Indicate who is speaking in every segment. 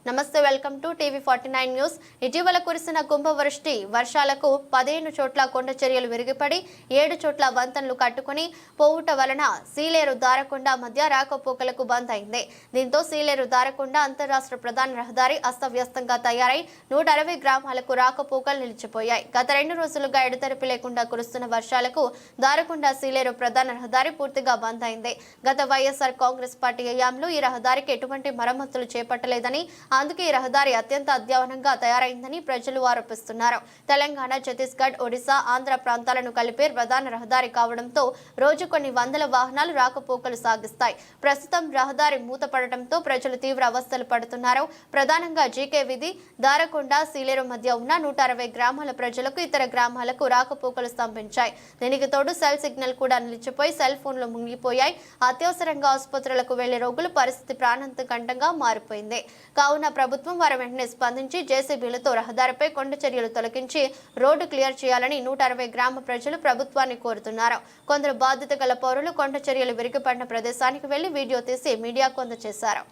Speaker 1: నమస్తే, welcome to టీవీ49 news. ఇటీవల కురిసిన కుంభవృష్టి వర్షాలకు 15 చోట్ల కొండ చర్యలు విరిగిపడి 7 చోట్ల వంతెనలు కట్టుకుని పోవుట వలన సీలేరు దారకొండ మధ్య రాకపోకలకు బంద్ అయింది. దీంతో సీలేరు దారకొండ అంతర్రాష్ట్ర ప్రధాన రహదారి అస్తవ్యస్తంగా తయారై 160 గ్రామాలకు రాకపోకలు నిలిచిపోయాయి. గత 2 రోజులుగా ఎడతెరిపి లేకుండా కురుస్తున్న వర్షాలకు దారకొండ సీలేరు ప్రధాన రహదారి పూర్తిగా బంద్ అయింది. గత వైఎస్ఆర్ కాంగ్రెస్ పార్టీ హయాంలో ఈ రహదారికి ఎటువంటి మరమ్మతులు చేపట్టలేదని, అందుకే ఈ రహదారి అత్యంత అధ్వానంగా తయారైందని ప్రజలు ఆరోపిస్తున్నారు. తెలంగాణ, ఛత్తీస్గఢ్, ఒడిశా, ఆంధ్ర ప్రాంతాలను కలిపే ప్రధాన రహదారి కావడంతో రోజు కొన్ని వందల వాహనాలు రాకపోకలు సాగిస్తాయి. ప్రస్తుతం రహదారి మూతపడటంతో ప్రజలు తీవ్ర అవస్థలు పడుతున్నారు. ప్రధానంగా జీకే వీధి, దారకొండ, సీలేరు మధ్య ఉన్న 160 గ్రామాల ప్రజలకు ఇతర గ్రామాలకు రాకపోకలు స్తంభించాయి. దీనికి తోడు సెల్ సిగ్నల్ కూడా నిలిచిపోయి సెల్ ఫోన్లు మునిగిపోయాయి. అత్యవసరంగా ఆసుపత్రులకు వెళ్లే రోగుల పరిస్థితి ప్రాణాంతకంగా మారిపోయింది. కావున ప్రభుత్వం వారు వెంటనే స్పందించి జేసీబీలతో రహదారిపై కొండ చర్యలు తొలగించి రోడ్డు క్లియర్ చేయాలని 160 గ్రామ ప్రజలు ప్రభుత్వాన్ని కోరుతున్నారు. కొందరు బాధ్యత గల పౌరులు కొండ చర్యలు విరిగిపడిన ప్రదేశానికి వెళ్లి వీడియో తీసి మీడియాకు అందజేశారు.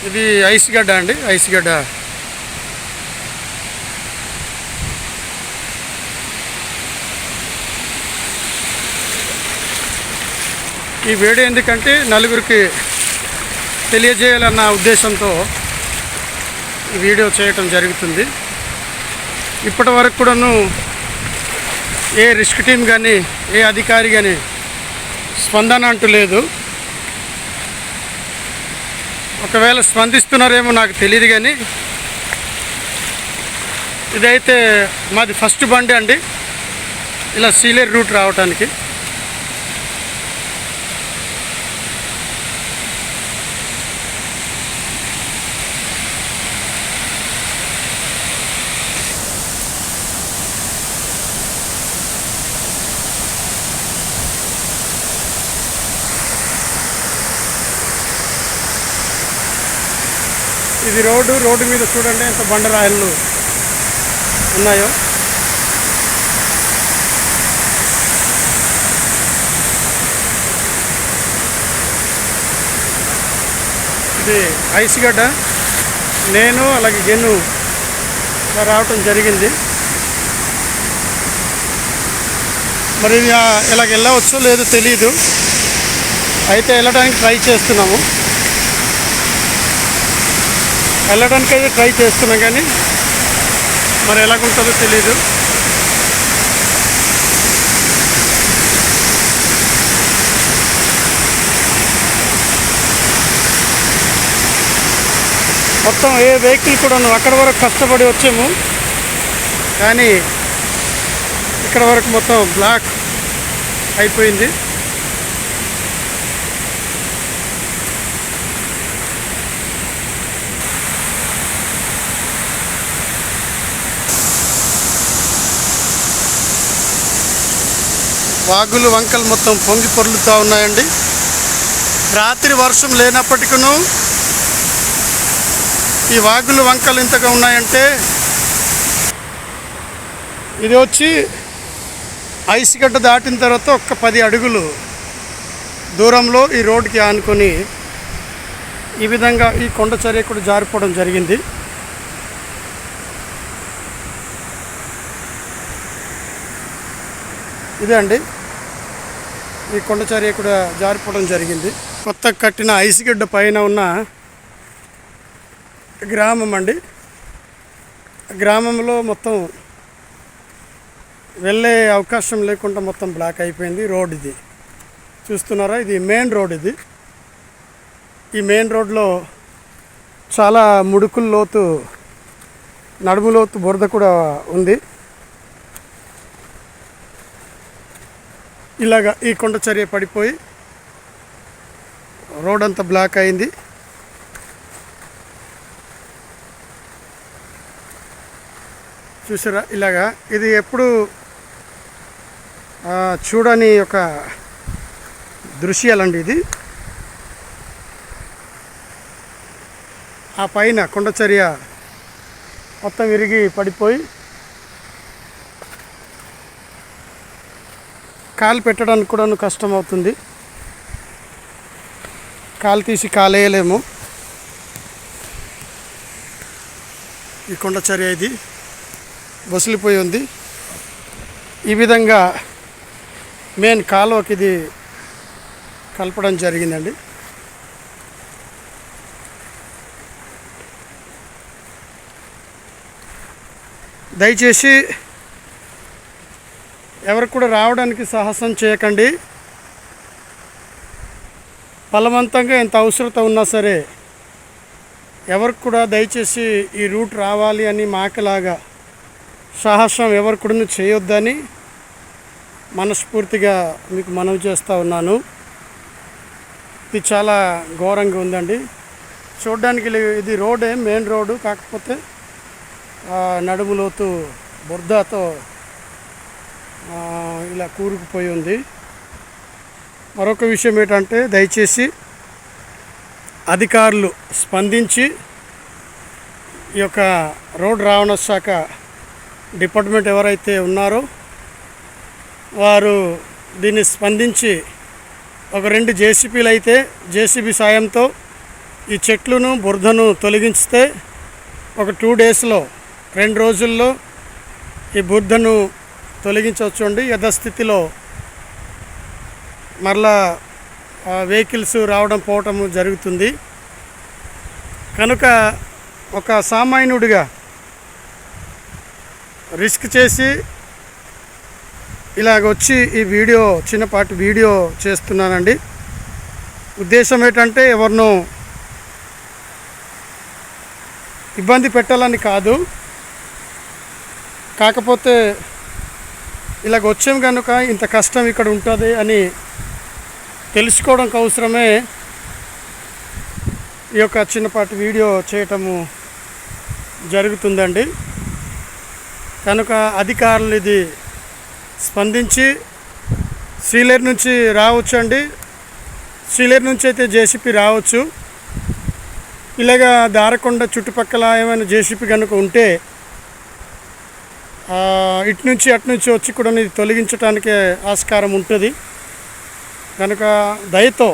Speaker 2: ఇది ఐస్గడ్డ అండి. ఐస్గడ్డ ఈ వీడియో ఎందుకంటే నలుగురికి తెలియజేయాలన్న ఉద్దేశంతో ఈ వీడియో చేయటం జరుగుతుంది. ఇప్పటి వరకు కూడాను ఏ రిస్క్ టీం కానీ ఏ అధికారి కానీ స్పందన అంటూ లేదు. ఒకవేళ స్పందిస్తున్నారేమో నాకు తెలియదు, కానీ ఇదైతే మాది ఫస్ట్ బండి అండి ఇలా సీలేరు రూట్ రావడానికి. ఇది రోడ్డు మీద చూడండి ఎంత బండరాయలు ఉన్నాయో. ఇది ఐస్గడ్డ. నేను అలాగే గెన్ను రావటం జరిగింది. మరి ఇలాగ వెళ్ళవచ్చో లేదో తెలియదు, అయితే వెళ్ళడానికి ట్రై చేస్తున్నాము. వెళ్ళడానికైతే ట్రై చేస్తున్నాం, కానీ మరి ఎలాగుంటుందో తెలీదు. మొత్తం ఏ వెహికల్ కూడా అక్కడ వరకు కష్టపడి వచ్చాము, కానీ ఇక్కడ వరకు మొత్తం బ్లాక్ అయిపోయింది. వాగులు వంకలు మొత్తం పొంగి పొర్లుతూ ఉన్నాయండి. రాత్రి వర్షం లేనప్పటికీ ఈ వాగులు వంకలు ఇంతగా ఉన్నాయంటే ఇది వచ్చి ఐస్గడ్డ దాటిన తర్వాత ఒక్క 10 అడుగులు దూరంలో ఈ రోడ్డుకి ఆనుకొని ఈ విధంగా ఈ కొండ చర్య కూడా జారిపోవడం జరిగింది. ఇదే అండి ఈ కొండ చర్య కూడా జారిపోవడం జరిగింది. కొత్త కట్టిన ఐస్గడ్డ పైన ఉన్న గ్రామం అండి. గ్రామంలో మొత్తం వెళ్ళే అవకాశం లేకుండా మొత్తం బ్లాక్ అయిపోయింది. రోడ్ ఇది చూస్తున్నారా, ఇది మెయిన్ రోడ్. ఇది ఈ మెయిన్ రోడ్లో చాలా ముడుకుల లోతు, నడుము లోతు బురద కూడా ఉంది. ఇలాగా ఈ కొండ చర్య పడిపోయి రోడ్ అంతా బ్లాక్ అయింది. చూసారా, ఇలాగా ఇది ఎప్పుడు చూడని ఒక దృశ్యాలండి ఇది. ఆ పైన కొండ చర్య మొత్తం విరిగి పడిపోయి కాలు పెట్టడానికి కూడా కష్టం అవుతుంది. కాలు తీసి కాలేయలేము. ఈ కొండ చర్య ఇది బొసిలిపోయి ఉంది. ఈ విధంగా మెయిన్ కాలువకి ఇది కలపడం జరిగిందండి. దయచేసి ఎవరికి కూడా రావడానికి సాహసం చేయకండి. బలవంతంగా ఎంత అవసరత ఉన్నా సరే ఎవరికి కూడా దయచేసి ఈ రూట్ రావాలి అని మాకలాగా సాహసం ఎవరికి కూడా చేయొద్దని మనస్ఫూర్తిగా మీకు మనవి చేస్తూ ఉన్నాను. ఇది చాలా ఘోరంగా ఉందండి. చూడడానికి ఇది రోడే, మెయిన్ రోడ్డు, కాకపోతే నడుములోతు బురదతో ఇలా కూరుకుపోయి ఉంది. మరొక విషయం ఏంటంటే దయచేసి అధికారులు స్పందించి ఈ యొక్క రోడ్ రవాణా శాఖ డిపార్ట్మెంట్ ఎవరైతే ఉన్నారో వారు దీన్ని స్పందించి ఒక 2 జేసీబీలు అయితే జేసీబీ సాయంతో ఈ చెట్లను బురదను తొలగిస్తే ఒక 2 డేస్లో 2 రోజుల్లో ఈ బురదను తొలగించవచ్చండి. యథాస్థితిలో మరలా వెహికల్స్ రావడం పోవటం జరుగుతుంది. కనుక ఒక సామాన్యుడిగా రిస్క్ చేసి ఇలాగ వచ్చి ఈ వీడియో చిన్నపాటి వీడియో చేస్తున్నానండి. ఉద్దేశం ఏంటంటే ఎవరినో ఇబ్బంది పెట్టాలని కాదు, కాకపోతే ఇలాగ వచ్చాం కనుక ఇంత కష్టం ఇక్కడ ఉంటుంది అని తెలుసుకోవడానికి అవసరమే ఈ యొక్క చిన్నపాటి వీడియో చేయటము జరుగుతుందండి. కనుక అధికారులు ఇది స్పందించి సీలేరు నుంచి రావచ్చు అండి. సీలేరు నుంచి అయితే జేసీపీ రావచ్చు. ఇలాగా దారకొండ చుట్టుపక్కల ఏమైనా జేసీపీ కనుక ఉంటే ఇటు నుంచి అటు నుంచి వచ్చి కూడా ఇది తొలగించడానికే ఆస్కారం ఉంటుంది. కనుక దయతో